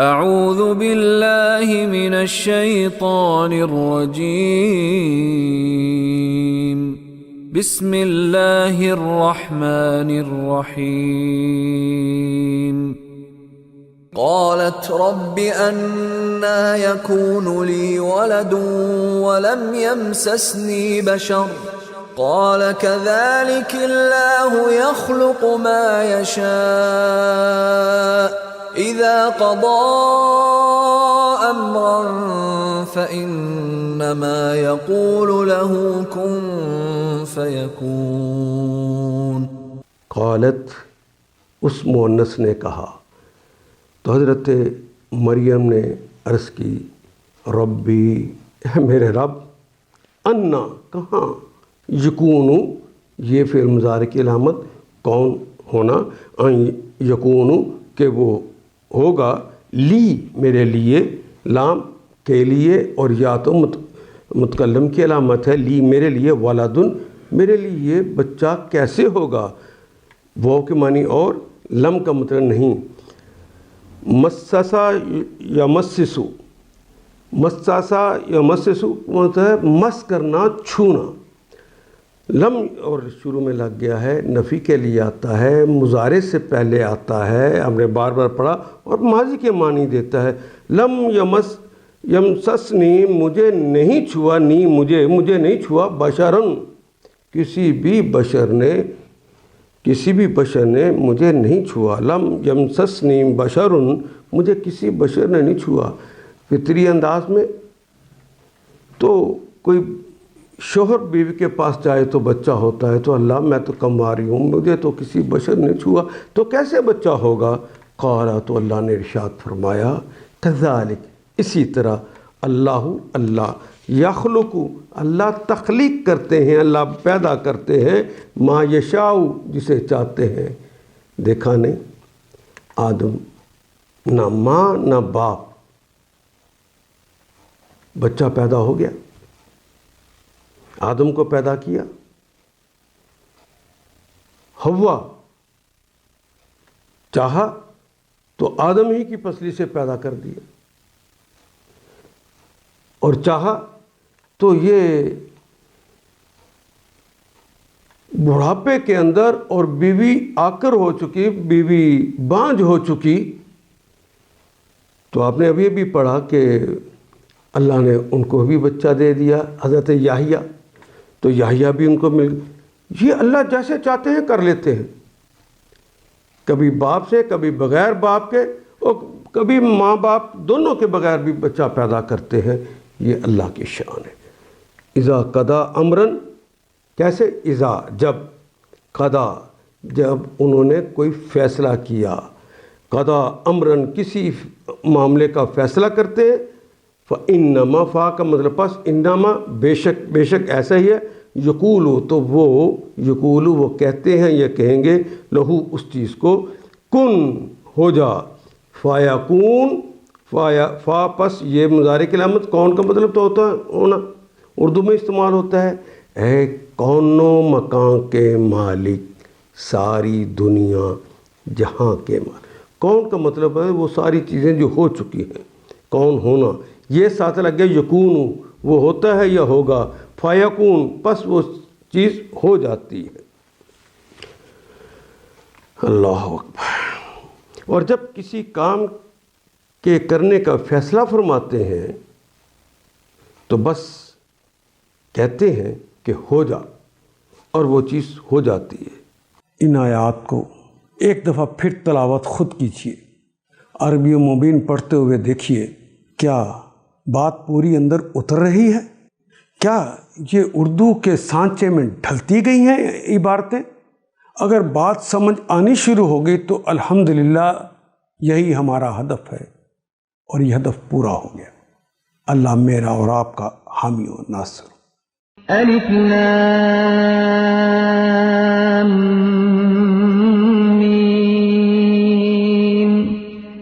اعوذ باللہ من الشیطان الرجیم بسم اللہ الرحمن الرحیم قالت رب أنى يكون لي ولد ولم يمسسني بشر قال كذلك الله يخلق ما يشاء إذا قضى أمرا فإنما يقول له كن فيكون. قالت اس مؤنث نے کہا تو حضرت مریم نے عرض کی ربی میرے رب انا کہاں یکون یہ فعل مضارع کی علامت کون ہونا یکون کہ وہ ہوگا لی میرے لیے لام کے لیے اور یا تو متکلم کی علامت ہے لی میرے لیے ولدن میرے لیے بچہ کیسے ہوگا وہ کے معنی اور لم کا مطلب نہیں مسسا یا مسسو مسسا یا مسسو مطلب ہے مس کرنا چھونا لم اور شروع میں لگ گیا ہے نفی کے لیے آتا ہے مضارع سے پہلے آتا ہے ہم نے بار بار پڑھا اور ماضی کے معنی دیتا ہے لم یمسسنی مجھے نہیں چھوا مجھے نہیں چھوا بشرن کسی بھی بشر نے مجھے نہیں چھوا لم یمسسنی بشرن مجھے کسی بشر نے نہیں چھوا فطری انداز میں تو کوئی شوہر بیوی کے پاس جائے تو بچہ ہوتا ہے تو اللہ میں تو کمواری ہوں مجھے تو کسی بشر نے چھوا تو کیسے بچہ ہوگا قال تو اللہ نے ارشاد فرمایا کذالک اسی طرح اللہ یخلق اللہ تخلیق کرتے ہیں اللہ پیدا کرتے ہیں ما یشاء جسے چاہتے ہیں. دیکھا نہیں آدم نہ ماں نہ باپ بچہ پیدا ہو گیا آدم کو پیدا کیا حوا چاہا تو آدم ہی کی پسلی سے پیدا کر دیا اور چاہا تو یہ بڑھاپے کے اندر اور بیوی آکر ہو چکی بیوی بانجھ ہو چکی تو آپ نے ابھی پڑھا کہ اللہ نے ان کو بھی بچہ دے دیا حضرت یحییٰ تو یحییٰ بھی ان کو مل یہ اللہ جیسے چاہتے ہیں کر لیتے ہیں کبھی باپ سے کبھی بغیر باپ کے اور کبھی ماں باپ دونوں کے بغیر بھی بچہ پیدا کرتے ہیں یہ اللہ کی شان ہے. اذا قضا امرن کیسے اذا جب قضا جب انہوں نے کوئی فیصلہ کیا قضا امرن کسی معاملے کا فیصلہ کرتے ہیں فَإِنَّمَا فا کا مطلب پس انما بے شک ایسا ہی ہے یقولو تو وہ کہتے ہیں یا کہیں گے لہو اس چیز کو کن ہو جا فَيَكُونُ فا پس یہ مضارع کی علامت کون کا مطلب تو ہوتا ہے ہونا اردو میں استعمال ہوتا ہے اے کون و مکان کے مالک ساری دنیا جہاں کے مالک کون کا مطلب ہے وہ ساری چیزیں جو ہو چکی ہیں کون ہونا یہ ساتھ لگ گیا یکون وہ ہوتا ہے یا ہوگا فیکون پس وہ چیز ہو جاتی ہے. اللہ اکبر. اور جب کسی کام کے کرنے کا فیصلہ فرماتے ہیں تو بس کہتے ہیں کہ ہو جا اور وہ چیز ہو جاتی ہے. ان آیات کو ایک دفعہ پھر تلاوت خود کیجیے عربی و مبین پڑھتے ہوئے دیکھیے کیا بات پوری اندر اتر رہی ہے کیا یہ اردو کے سانچے میں ڈھلتی گئی ہیں عبارتیں اگر بات سمجھ آنی شروع ہو گئی تو الحمدللہ یہی ہمارا ہدف ہے اور یہ ہدف پورا ہو گیا. اللہ میرا اور آپ کا حامی و ناصر. الف لام